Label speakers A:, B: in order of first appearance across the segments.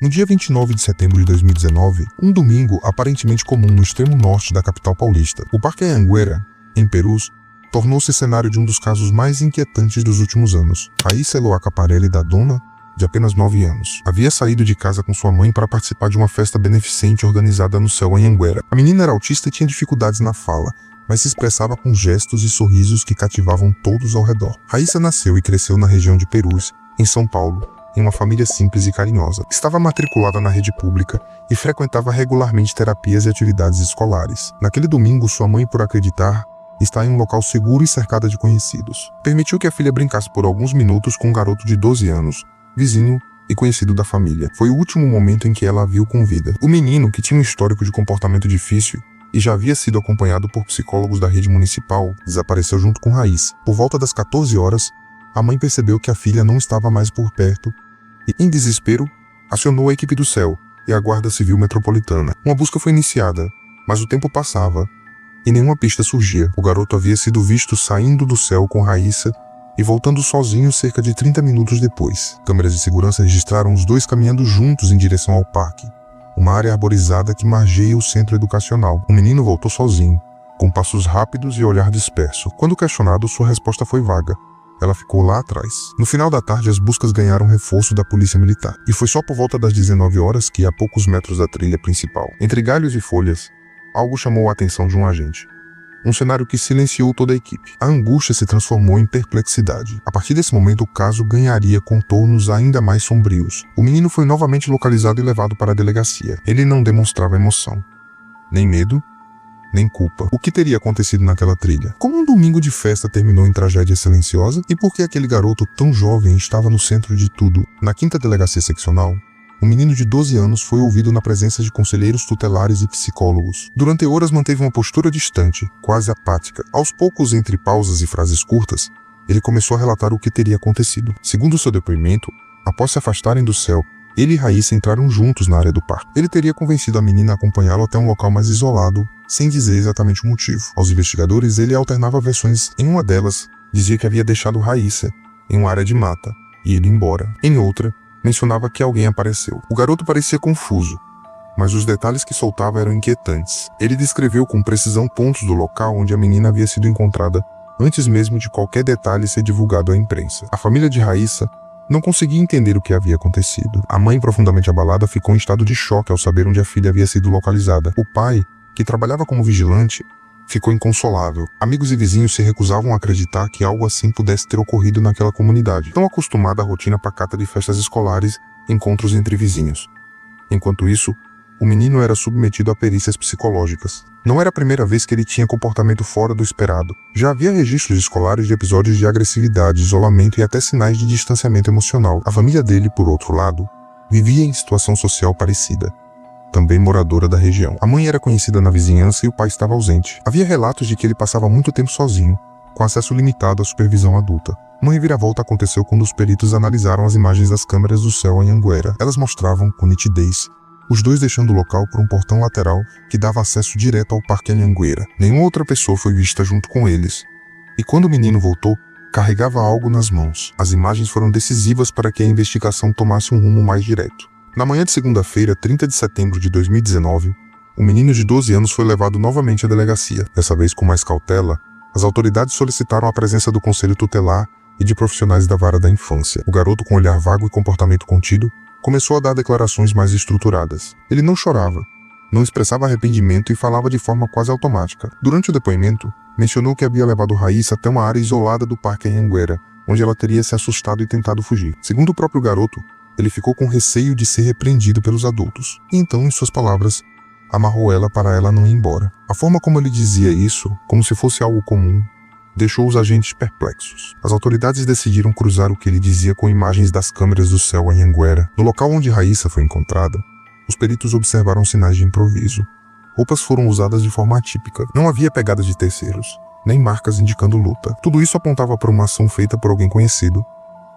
A: No dia 29 de setembro de 2019, um domingo aparentemente comum no extremo norte da capital paulista, o Parque Anhanguera, em Perus, tornou-se cenário de um dos casos mais inquietantes dos últimos anos. Raíssa Eloá Caparelli da Dona, de apenas 9 anos, havia saído de casa com sua mãe para participar de uma festa beneficente organizada no céu Anhanguera. A menina era autista e tinha dificuldades na fala, mas se expressava com gestos e sorrisos que cativavam todos ao redor. Raíssa nasceu e cresceu na região de Perus, em São Paulo, em uma família simples e carinhosa. Estava matriculada na rede pública e frequentava regularmente terapias e atividades escolares. Naquele domingo, sua mãe, por acreditar estar em um local seguro e cercada de conhecidos, permitiu que a filha brincasse por alguns minutos com um garoto de 12 anos, vizinho e conhecido da família. Foi o último momento em que ela a viu com vida. O menino, que tinha um histórico de comportamento difícil e já havia sido acompanhado por psicólogos da rede municipal, desapareceu junto com Raíssa. Por volta das 14 horas, a mãe percebeu que a filha não estava mais por perto e, em desespero, acionou a equipe do céu e a Guarda Civil Metropolitana. Uma busca foi iniciada, mas o tempo passava e nenhuma pista surgia. O garoto havia sido visto saindo do céu com Raíssa e voltando sozinho cerca de 30 minutos depois. Câmeras de segurança registraram os dois caminhando juntos em direção ao parque, uma área arborizada que margeia o centro educacional. O menino voltou sozinho, com passos rápidos e olhar disperso. Quando questionado, sua resposta foi vaga. Ela ficou lá atrás. No final da tarde, as buscas ganharam reforço da polícia militar. E foi só por volta das 19 horas que, a poucos metros da trilha principal, entre galhos e folhas, algo chamou a atenção de um agente. Um cenário que silenciou toda a equipe. A angústia se transformou em perplexidade. A partir desse momento, o caso ganharia contornos ainda mais sombrios. O menino foi novamente localizado e levado para a delegacia. Ele não demonstrava emoção, nem medo, nem culpa. O que teria acontecido naquela trilha? Como um domingo de festa terminou em tragédia silenciosa? E por que aquele garoto tão jovem estava no centro de tudo? Na 5ª Delegacia Seccional, um menino de 12 anos foi ouvido na presença de conselheiros tutelares e psicólogos. Durante horas manteve uma postura distante, quase apática. Aos poucos, entre pausas e frases curtas, ele começou a relatar o que teria acontecido. Segundo seu depoimento, após se afastarem do céu, ele e Raíssa entraram juntos na área do parque. Ele teria convencido a menina a acompanhá-lo até um local mais isolado, sem dizer exatamente o motivo. Aos investigadores, ele alternava versões. Em uma delas, dizia que havia deixado Raíssa em uma área de mata e ido embora. Em outra, mencionava que alguém apareceu. O garoto parecia confuso, mas os detalhes que soltava eram inquietantes. Ele descreveu com precisão pontos do local onde a menina havia sido encontrada antes mesmo de qualquer detalhe ser divulgado à imprensa. A família de Raíssa não conseguia entender o que havia acontecido. A mãe, profundamente abalada, ficou em estado de choque ao saber onde a filha havia sido localizada. O pai, que trabalhava como vigilante, ficou inconsolável. Amigos e vizinhos se recusavam a acreditar que algo assim pudesse ter ocorrido naquela comunidade, tão acostumada à rotina pacata de festas escolares e encontros entre vizinhos. Enquanto isso, o menino era submetido a perícias psicológicas. Não era a primeira vez que ele tinha comportamento fora do esperado. Já havia registros escolares de episódios de agressividade, isolamento e até sinais de distanciamento emocional. A família dele, por outro lado, vivia em situação social parecida, também moradora da região. A mãe era conhecida na vizinhança e o pai estava ausente. Havia relatos de que ele passava muito tempo sozinho, com acesso limitado à supervisão adulta. Uma reviravolta aconteceu quando os peritos analisaram as imagens das câmeras do céu em Anhanguera. Elas mostravam, com nitidez, os dois deixando o local por um portão lateral que dava acesso direto ao Parque Anhanguera. Nenhuma outra pessoa foi vista junto com eles. E quando o menino voltou, carregava algo nas mãos. As imagens foram decisivas para que a investigação tomasse um rumo mais direto. Na manhã de segunda-feira, 30 de setembro de 2019, o menino de 12 anos foi levado novamente à delegacia. Dessa vez com mais cautela, as autoridades solicitaram a presença do conselho tutelar e de profissionais da vara da infância. O garoto, com olhar vago e comportamento contido, começou a dar declarações mais estruturadas. Ele não chorava, não expressava arrependimento e falava de forma quase automática. Durante o depoimento, mencionou que havia levado Raíssa até uma área isolada do Parque Anhanguera, onde ela teria se assustado e tentado fugir. Segundo o próprio garoto, ele ficou com receio de ser repreendido pelos adultos. E então, em suas palavras, amarrou ela para ela não ir embora. A forma como ele dizia isso, como se fosse algo comum, deixou os agentes perplexos. As autoridades decidiram cruzar o que ele dizia com imagens das câmeras do céu em Anhanguera. No local onde Raíssa foi encontrada, os peritos observaram sinais de improviso. Roupas foram usadas de forma atípica. Não havia pegadas de terceiros, nem marcas indicando luta. Tudo isso apontava para uma ação feita por alguém conhecido,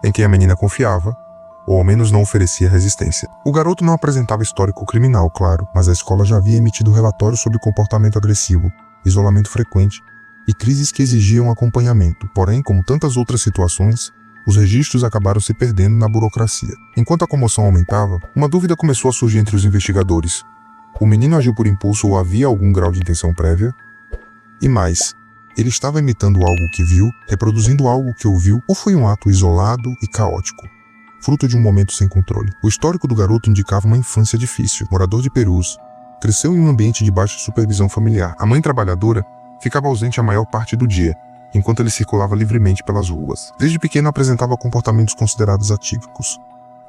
A: em quem a menina confiava, ou ao menos não oferecia resistência. O garoto não apresentava histórico criminal, claro, mas a escola já havia emitido relatórios sobre comportamento agressivo, isolamento frequente e crises que exigiam acompanhamento. Porém, como tantas outras situações, os registros acabaram se perdendo na burocracia. Enquanto a comoção aumentava, uma dúvida começou a surgir entre os investigadores. O menino agiu por impulso ou havia algum grau de intenção prévia? E mais, ele estava imitando algo que viu, reproduzindo algo que ouviu, ou foi um ato isolado e caótico, fruto de um momento sem controle? O histórico do garoto indicava uma infância difícil. Morador de Perus, cresceu em um ambiente de baixa supervisão familiar. A mãe trabalhadora ficava ausente a maior parte do dia, enquanto ele circulava livremente pelas ruas. Desde pequeno apresentava comportamentos considerados atípicos.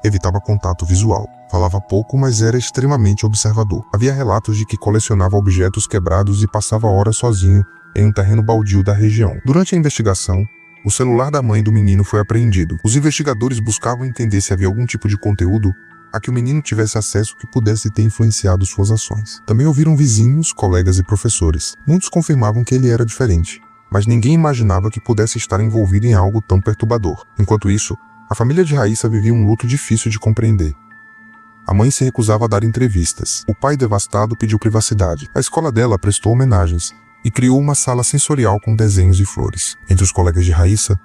A: Evitava contato visual. Falava pouco, mas era extremamente observador. Havia relatos de que colecionava objetos quebrados e passava horas sozinho em um terreno baldio da região. Durante a investigação, o celular da mãe do menino foi apreendido. Os investigadores buscavam entender se havia algum tipo de conteúdo a que o menino tivesse acesso que pudesse ter influenciado suas ações. Também ouviram vizinhos, colegas e professores. Muitos confirmavam que ele era diferente, mas ninguém imaginava que pudesse estar envolvido em algo tão perturbador. Enquanto isso, a família de Raíssa vivia um luto difícil de compreender. A mãe se recusava a dar entrevistas. O pai, devastado, pediu privacidade. A escola dela prestou homenagens e criou uma sala sensorial com desenhos e flores. Entre os colegas de Raíssa,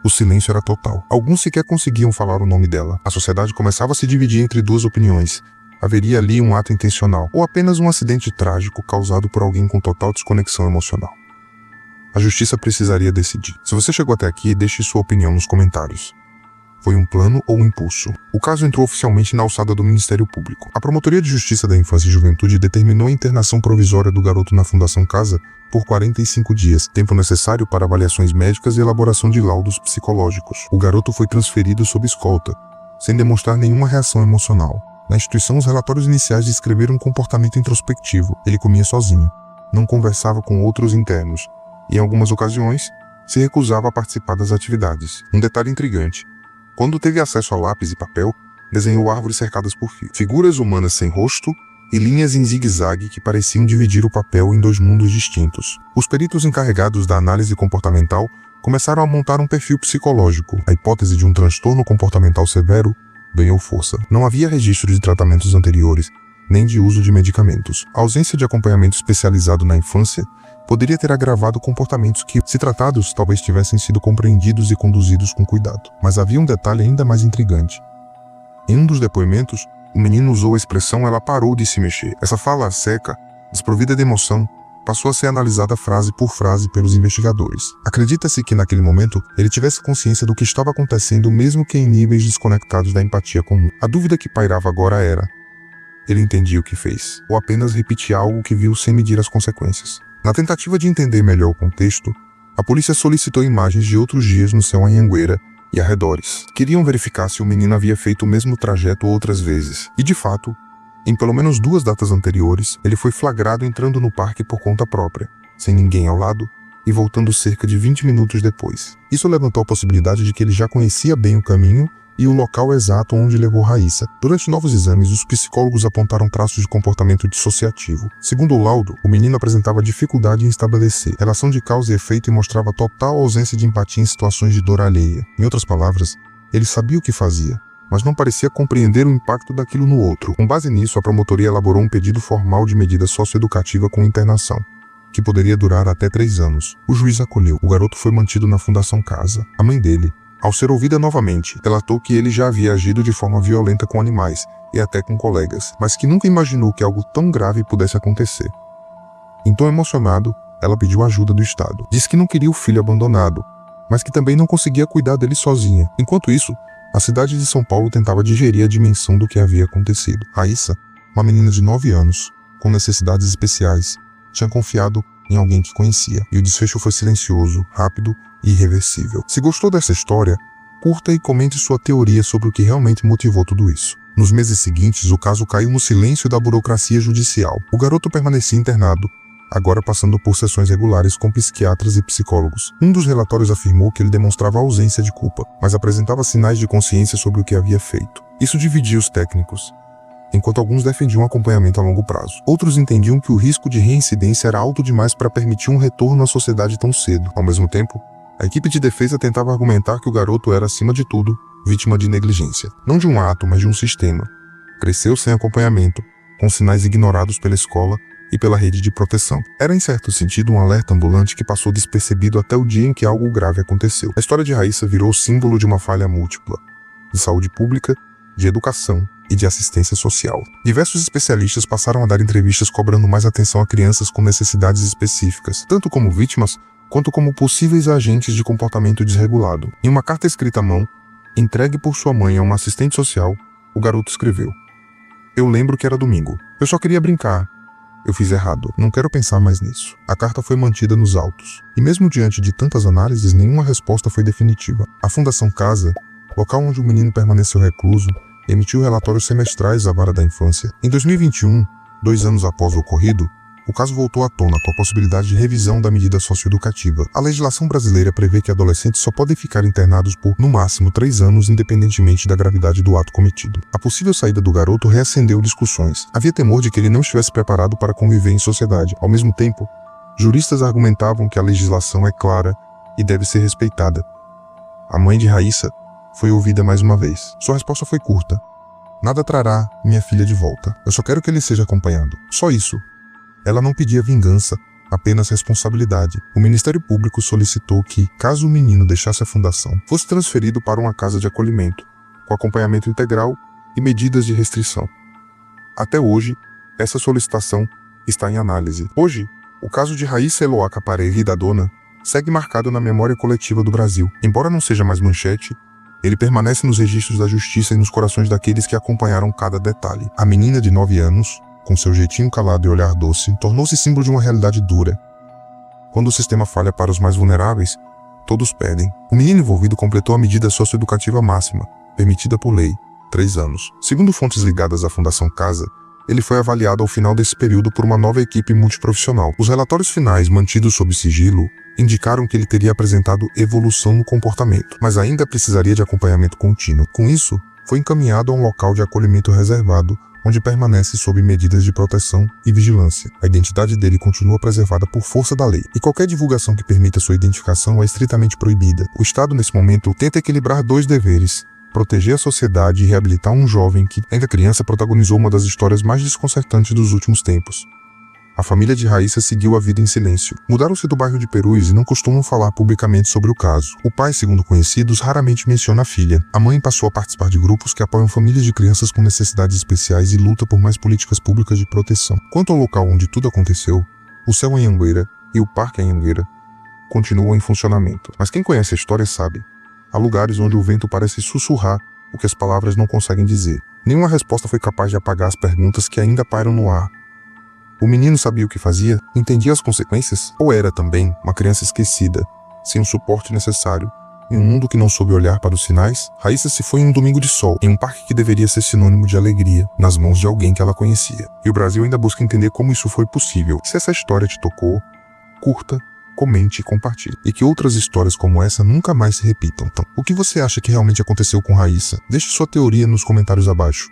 A: o silêncio era total. Alguns sequer conseguiam falar o nome dela. A sociedade começava a se dividir entre duas opiniões. Haveria ali um ato intencional, ou apenas um acidente trágico causado por alguém com total desconexão emocional. A justiça precisaria decidir. Se você chegou até aqui, deixe sua opinião nos comentários. Foi um plano ou um impulso? O caso entrou oficialmente na alçada do Ministério Público. A Promotoria de Justiça da Infância e Juventude determinou a internação provisória do garoto na Fundação Casa por 45 dias, tempo necessário para avaliações médicas e elaboração de laudos psicológicos. O garoto foi transferido sob escolta, sem demonstrar nenhuma reação emocional. Na instituição, os relatórios iniciais descreveram um comportamento introspectivo. Ele comia sozinho, não conversava com outros internos e, em algumas ocasiões, se recusava a participar das atividades. Um detalhe intrigante: quando teve acesso a lápis e papel, desenhou árvores cercadas por fios, figuras humanas sem rosto e linhas em zigue-zague que pareciam dividir o papel em dois mundos distintos. Os peritos encarregados da análise comportamental começaram a montar um perfil psicológico. A hipótese de um transtorno comportamental severo ganhou força. Não havia registro de tratamentos anteriores, nem de uso de medicamentos. A ausência de acompanhamento especializado na infância poderia ter agravado comportamentos que, se tratados, talvez tivessem sido compreendidos e conduzidos com cuidado. Mas havia um detalhe ainda mais intrigante. Em um dos depoimentos, o menino usou a expressão "ela parou de se mexer". Essa fala seca, desprovida de emoção, passou a ser analisada frase por frase pelos investigadores. Acredita-se que naquele momento ele tivesse consciência do que estava acontecendo, mesmo que em níveis desconectados da empatia comum. A dúvida que pairava agora era: ele entendia o que fez, ou apenas repetia algo que viu sem medir as consequências? Na tentativa de entender melhor o contexto, a polícia solicitou imagens de outros dias no céu Anhanguera e arredores. Queriam verificar se o menino havia feito o mesmo trajeto outras vezes. E de fato, em pelo menos 2 datas anteriores, ele foi flagrado entrando no parque por conta própria, sem ninguém ao lado, e voltando cerca de 20 minutos depois. Isso levantou a possibilidade de que ele já conhecia bem o caminho e o local exato onde levou Raíssa. Durante novos exames, os psicólogos apontaram traços de comportamento dissociativo. Segundo o laudo, o menino apresentava dificuldade em estabelecer relação de causa e efeito e mostrava total ausência de empatia em situações de dor alheia. Em outras palavras, ele sabia o que fazia, mas não parecia compreender o impacto daquilo no outro. Com base nisso, a promotoria elaborou um pedido formal de medida socioeducativa com internação, que poderia durar até 3 anos. O juiz acolheu. O garoto foi mantido na Fundação Casa. A mãe dele, ao ser ouvida novamente, relatou que ele já havia agido de forma violenta com animais e até com colegas, mas que nunca imaginou que algo tão grave pudesse acontecer. Em tom emocionado, ela pediu ajuda do Estado. Disse que não queria o filho abandonado, mas que também não conseguia cuidar dele sozinha. Enquanto isso, a cidade de São Paulo tentava digerir a dimensão do que havia acontecido. Raíssa, uma menina de 9 anos, com necessidades especiais, tinha confiado em alguém que conhecia, e o desfecho foi silencioso, rápido e irreversível. Se gostou dessa história, curta e comente sua teoria sobre o que realmente motivou tudo isso. Nos meses seguintes, o caso caiu no silêncio da burocracia judicial. O garoto permanecia internado, agora passando por sessões regulares com psiquiatras e psicólogos. Um dos relatórios afirmou que ele demonstrava ausência de culpa, mas apresentava sinais de consciência sobre o que havia feito. Isso dividia os técnicos, enquanto alguns defendiam acompanhamento a longo prazo. Outros entendiam que o risco de reincidência era alto demais para permitir um retorno à sociedade tão cedo. Ao mesmo tempo, a equipe de defesa tentava argumentar que o garoto era, acima de tudo, vítima de negligência. Não de um ato, mas de um sistema. Cresceu sem acompanhamento, com sinais ignorados pela escola e pela rede de proteção. Era, em certo sentido, um alerta ambulante que passou despercebido até o dia em que algo grave aconteceu. A história de Raíssa virou símbolo de uma falha múltipla, de saúde pública, de educação e de assistência social. Diversos especialistas passaram a dar entrevistas cobrando mais atenção a crianças com necessidades específicas, tanto como vítimas, quanto como possíveis agentes de comportamento desregulado. Em uma carta escrita à mão, entregue por sua mãe a uma assistente social, o garoto escreveu: "Eu lembro que era domingo. Eu só queria brincar. Eu fiz errado. Não quero pensar mais nisso." A carta foi mantida nos autos. E mesmo diante de tantas análises, nenhuma resposta foi definitiva. A Fundação Casa, local onde o menino permaneceu recluso, emitiu relatórios semestrais à vara da infância. Em 2021, 2 anos após o ocorrido, o caso voltou à tona com a possibilidade de revisão da medida socioeducativa. A legislação brasileira prevê que adolescentes só podem ficar internados por, no máximo, 3 anos, independentemente da gravidade do ato cometido. A possível saída do garoto reacendeu discussões. Havia temor de que ele não estivesse preparado para conviver em sociedade. Ao mesmo tempo, juristas argumentavam que a legislação é clara e deve ser respeitada. A mãe de Raíssa foi ouvida mais uma vez. Sua resposta foi curta: "Nada trará minha filha de volta. Eu só quero que ele seja acompanhado." Só isso. Ela não pedia vingança, apenas responsabilidade. O Ministério Público solicitou que, caso o menino deixasse a fundação, fosse transferido para uma casa de acolhimento, com acompanhamento integral e medidas de restrição. Até hoje, essa solicitação está em análise. Hoje, o caso de Raíssa Eloá Caparé Ridadona segue marcado na memória coletiva do Brasil. Embora não seja mais manchete, ele permanece nos registros da justiça e nos corações daqueles que acompanharam cada detalhe. A menina de 9 anos, com seu jeitinho calado e olhar doce, tornou-se símbolo de uma realidade dura. Quando o sistema falha para os mais vulneráveis, todos pedem. O menino envolvido completou a medida socioeducativa máxima, permitida por lei, 3 anos. Segundo fontes ligadas à Fundação Casa, ele foi avaliado ao final desse período por uma nova equipe multiprofissional. Os relatórios finais, mantidos sob sigilo, indicaram que ele teria apresentado evolução no comportamento, mas ainda precisaria de acompanhamento contínuo. Com isso, foi encaminhado a um local de acolhimento reservado, onde permanece sob medidas de proteção e vigilância. A identidade dele continua preservada por força da lei, e qualquer divulgação que permita sua identificação é estritamente proibida. O Estado, nesse momento, tenta equilibrar 2 deveres: proteger a sociedade e reabilitar um jovem que, ainda criança, protagonizou uma das histórias mais desconcertantes dos últimos tempos. A família de Raíssa seguiu a vida em silêncio. Mudaram-se do bairro de Perus e não costumam falar publicamente sobre o caso. O pai, segundo conhecidos, raramente menciona a filha. A mãe passou a participar de grupos que apoiam famílias de crianças com necessidades especiais e luta por mais políticas públicas de proteção. Quanto ao local onde tudo aconteceu, o Céu Anhanguera e o Parque Anhanguera continuam em funcionamento. Mas quem conhece a história sabe. Há lugares onde o vento parece sussurrar o que as palavras não conseguem dizer. Nenhuma resposta foi capaz de apagar as perguntas que ainda pairam no ar. O menino sabia o que fazia? Entendia as consequências? Ou era também uma criança esquecida, sem o suporte necessário, em um mundo que não soube olhar para os sinais? Raíssa se foi em um domingo de sol, em um parque que deveria ser sinônimo de alegria, nas mãos de alguém que ela conhecia. E o Brasil ainda busca entender como isso foi possível. Se essa história te tocou, curta, comente e compartilhe. E que outras histórias como essa nunca mais se repitam. Então, o que você acha que realmente aconteceu com Raíssa? Deixe sua teoria nos comentários abaixo.